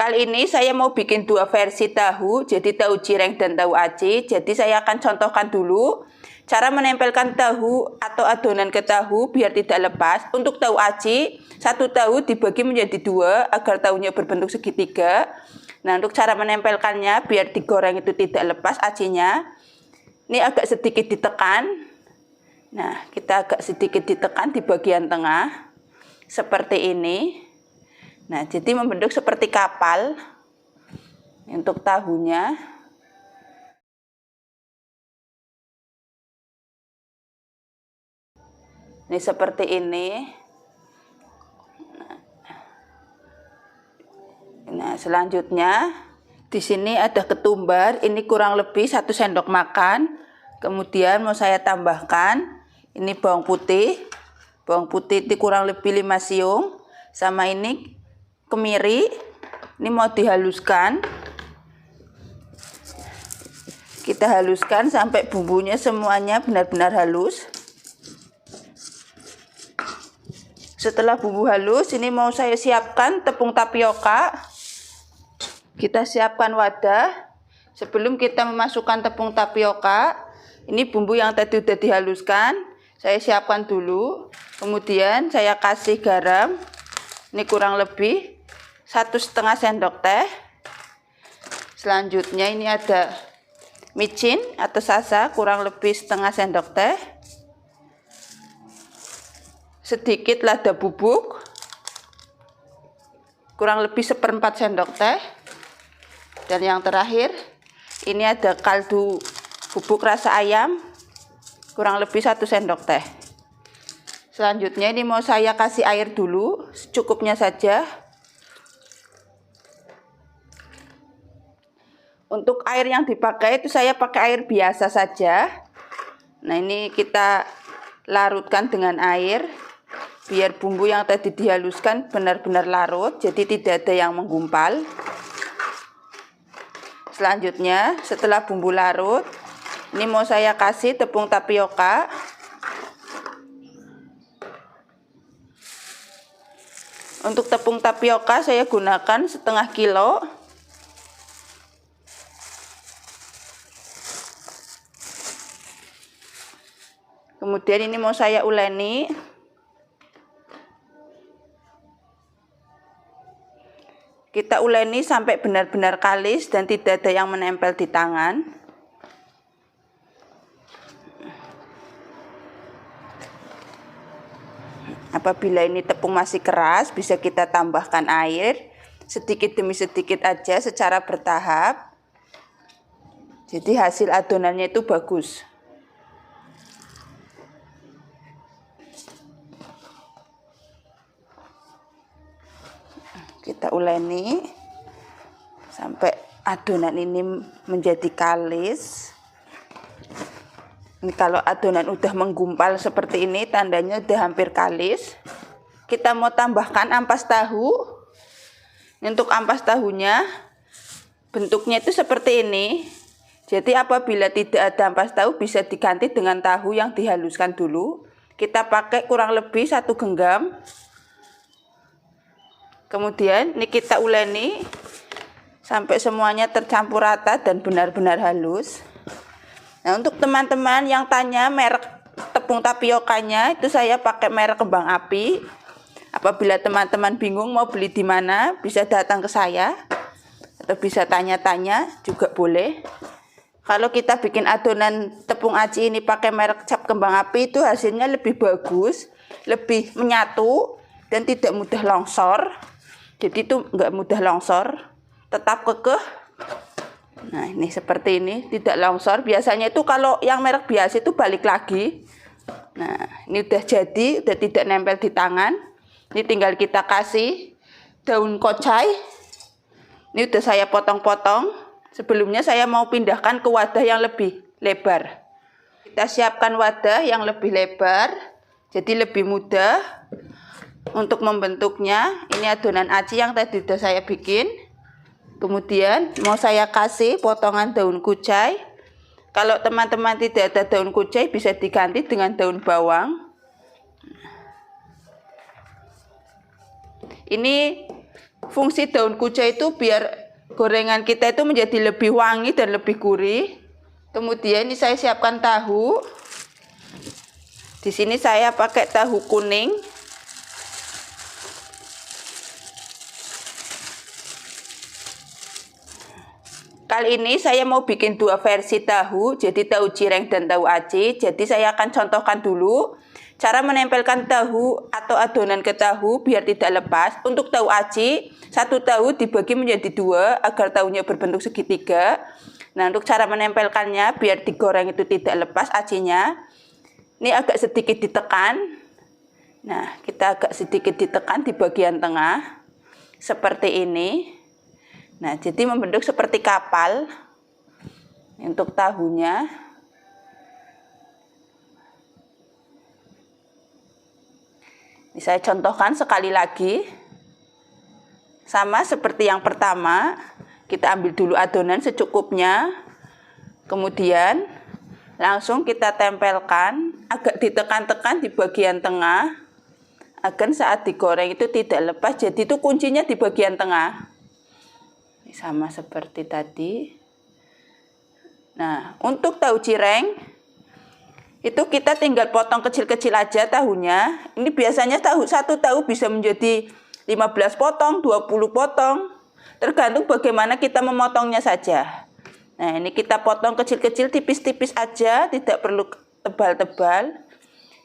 Kali ini saya mau bikin dua versi tahu, jadi tahu cireng dan tahu aci. Jadi saya akan contohkan dulu cara menempelkan tahu atau adonan ke tahu biar tidak lepas. Untuk tahu aci, satu tahu dibagi menjadi dua agar tahunya berbentuk segitiga. Nah, untuk cara menempelkannya biar digoreng itu tidak lepas acinya, ini agak sedikit ditekan. Nah, kita agak sedikit ditekan di bagian tengah, seperti ini. Nah, jadi membentuk seperti kapal untuk tahunya. Ini seperti ini. Nah, selanjutnya di sini ada ketumbar, ini kurang lebih 1 sendok makan. Kemudian mau saya tambahkan ini bawang putih. Bawang putih itu kurang lebih 5 siung. Sama ini kemiri, ini mau dihaluskan. Kita haluskan sampai bumbunya semuanya benar-benar halus. Setelah bumbu halus, ini mau saya siapkan tepung tapioka. Kita siapkan wadah. Sebelum kita memasukkan tepung tapioka, ini bumbu yang tadi sudah dihaluskan, saya siapkan dulu. Kemudian saya kasih garam, ini kurang lebih 1,5 sendok teh. Selanjutnya ini ada micin atau sasa kurang lebih 1/2 sendok teh. Sedikit lada bubuk kurang lebih 1/4 sendok teh. Dan yang terakhir ini ada kaldu bubuk rasa ayam kurang lebih 1 sendok teh. Selanjutnya ini mau saya kasih air dulu secukupnya saja. Untuk air yang dipakai itu saya pakai air biasa saja. Nah, ini kita larutkan dengan air biar bumbu yang tadi dihaluskan benar-benar larut, jadi tidak ada yang menggumpal. Selanjutnya setelah bumbu larut, ini mau saya kasih tepung tapioka. Untuk tepung tapioka saya gunakan 1/2 kilo. Kemudian ini mau saya uleni. Kita uleni sampai benar-benar kalis dan tidak ada yang menempel di tangan. Apabila ini tepung masih keras, bisa kita tambahkan air sedikit demi sedikit aja secara bertahap. Jadi hasil adonannya itu bagus. Kita uleni sampai adonan ini menjadi kalis. Ini kalau adonan udah menggumpal seperti ini, tandanya udah hampir kalis. Kita mau tambahkan ampas tahu. Untuk ampas tahunya bentuknya itu seperti ini. Jadi apabila tidak ada ampas tahu bisa diganti dengan tahu yang dihaluskan dulu. Kita pakai kurang lebih 1 genggam. Kemudian ini kita uleni sampai semuanya tercampur rata dan benar-benar halus. Nah, untuk teman-teman yang tanya merek tepung tapiokanya, itu saya pakai merek Kembang Api. Apabila teman-teman bingung mau beli di mana, bisa datang ke saya atau bisa tanya-tanya juga boleh. Kalau kita bikin adonan tepung aci ini pakai merek cap Kembang Api, itu hasilnya lebih bagus, lebih menyatu dan tidak mudah longsor. Jadi itu enggak mudah longsor, tetap kekeh. Nah, ini seperti ini, tidak longsor. Biasanya itu kalau yang merek biasa itu balik lagi. Nah, ini udah jadi, udah tidak nempel di tangan. Ini tinggal kita kasih daun kocai. Ini udah saya potong-potong. Sebelumnya saya mau pindahkan ke wadah yang lebih lebar. Kita siapkan wadah yang lebih lebar, jadi lebih mudah untuk membentuknya. Ini adonan aci yang tadi sudah saya bikin. Kemudian mau saya kasih potongan daun kucai. Kalau teman-teman tidak ada daun kucai bisa diganti dengan daun bawang. Ini Fungsi daun kucai itu biar gorengan kita itu menjadi lebih wangi dan lebih gurih. Kemudian ini saya siapkan tahu. Di sini saya pakai tahu kuning. Kali ini saya mau bikin dua versi tahu, jadi tahu cireng dan tahu aci. Jadi saya akan contohkan dulu cara menempelkan tahu atau adonan ke tahu biar tidak lepas. Untuk tahu aci, satu tahu dibagi menjadi dua agar tahunya berbentuk segitiga. Nah, untuk cara menempelkannya biar digoreng itu tidak lepas acinya, ini agak sedikit ditekan. Nah, kita agak sedikit ditekan di bagian tengah, seperti ini. Nah, jadi membentuk seperti kapal untuk tahunya. Ini saya contohkan sekali lagi. Sama seperti yang pertama, kita ambil dulu adonan secukupnya. Kemudian langsung kita tempelkan, agak ditekan-tekan di bagian tengah agar saat digoreng itu tidak lepas. Jadi itu kuncinya di bagian tengah. Sama seperti tadi. Nah, untuk tahu cireng itu kita tinggal potong kecil-kecil aja tahunya. Ini biasanya satu tahu bisa menjadi 15 potong, 20 potong. Tergantung bagaimana kita memotongnya saja. Nah, ini kita potong kecil-kecil, tipis-tipis aja, tidak perlu tebal-tebal.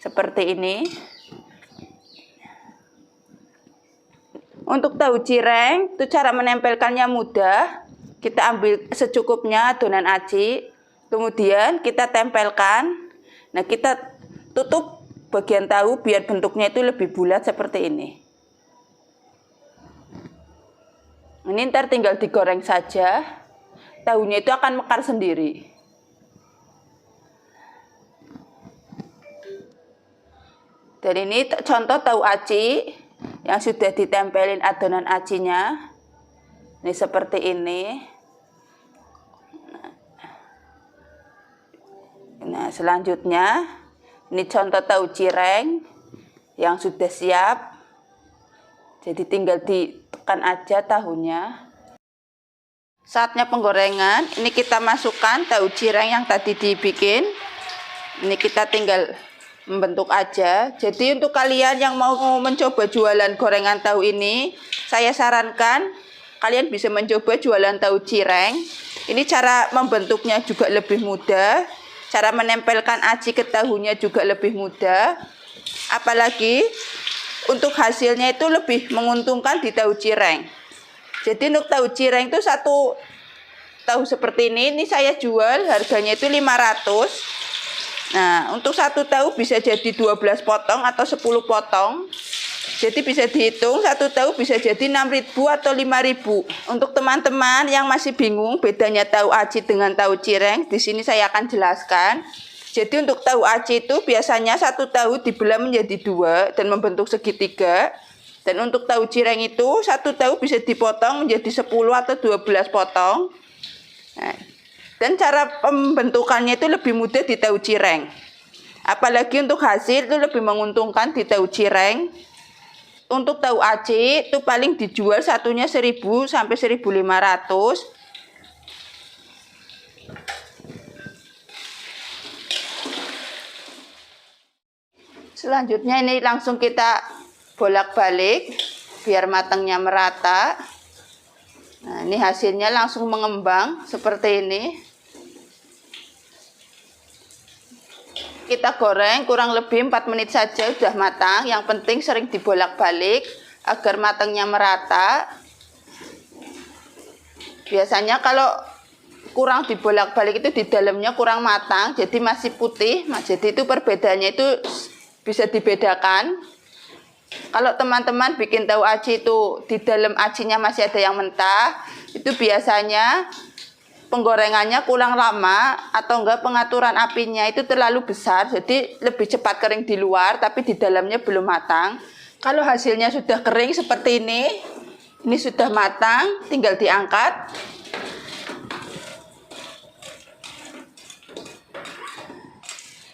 Seperti ini. Untuk tahu cireng, itu cara menempelkannya mudah. Kita ambil secukupnya adonan aci, kemudian kita tempelkan. Nah, kita tutup bagian tahu biar bentuknya itu lebih bulat seperti ini. Ini ntar tinggal digoreng saja. Tahunya itu akan mekar sendiri. Dan ini contoh tahu aci yang sudah ditempelin adonan acinya. Ini seperti ini. Nah, selanjutnya ini contoh tahu cireng yang sudah siap. Jadi tinggal ditekan aja tahunya. Saatnya penggorengan. Ini kita masukkan tahu cireng yang tadi dibikin. Ini kita tinggal membentuk aja. Jadi untuk kalian yang mau mencoba jualan gorengan tahu ini, saya sarankan kalian bisa mencoba jualan tahu cireng. Ini cara membentuknya juga lebih mudah. Cara menempelkan aci ke tahunya juga lebih mudah. Apalagi untuk hasilnya itu lebih menguntungkan di tahu cireng. Jadi untuk tahu cireng itu satu tahu seperti ini saya jual harganya itu 500. Nah, untuk satu tahu bisa jadi 12 potong atau 10 potong. Jadi bisa dihitung satu tahu bisa jadi 6.000 atau 5.000. Untuk teman-teman yang masih bingung bedanya tahu aci dengan tahu cireng, di sini saya akan jelaskan. Jadi untuk tahu aci itu biasanya satu tahu dibelah menjadi dua dan membentuk segitiga. Dan untuk tahu cireng itu satu tahu bisa dipotong menjadi 10 atau 12 potong. Nah, dan cara pembentukannya itu lebih mudah di tahu cireng. Apalagi untuk hasil itu lebih menguntungkan di tahu cireng. Untuk tahu aci itu paling dijual satunya 1.000 sampai 1.500. Selanjutnya ini langsung kita bolak-balik biar matangnya merata. Nah, ini hasilnya langsung mengembang seperti ini. Kita goreng kurang lebih 4 menit saja sudah matang. Yang penting sering dibolak-balik agar matangnya merata. Biasanya kalau kurang dibolak-balik itu di dalamnya kurang matang, jadi masih putih. Jadi itu perbedaannya itu bisa dibedakan. Kalau teman-teman bikin tahu aci itu di dalam acinya masih ada yang mentah, itu biasanya penggorengannya kurang lama atau enggak pengaturan apinya itu terlalu besar, jadi lebih cepat kering di luar tapi di dalamnya belum matang. Kalau hasilnya sudah kering seperti ini sudah matang, tinggal diangkat.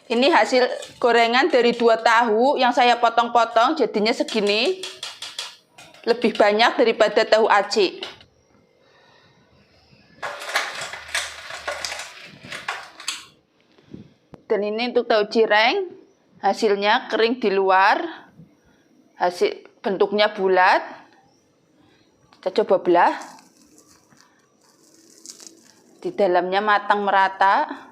Ini hasil gorengan dari 2 tahu yang saya potong-potong jadinya segini. lebih banyak daripada tahu aci. Dan ini untuk tahu cireng, hasilnya kering di luar, hasil bentuknya bulat. Kita coba belah. Di dalamnya matang merata.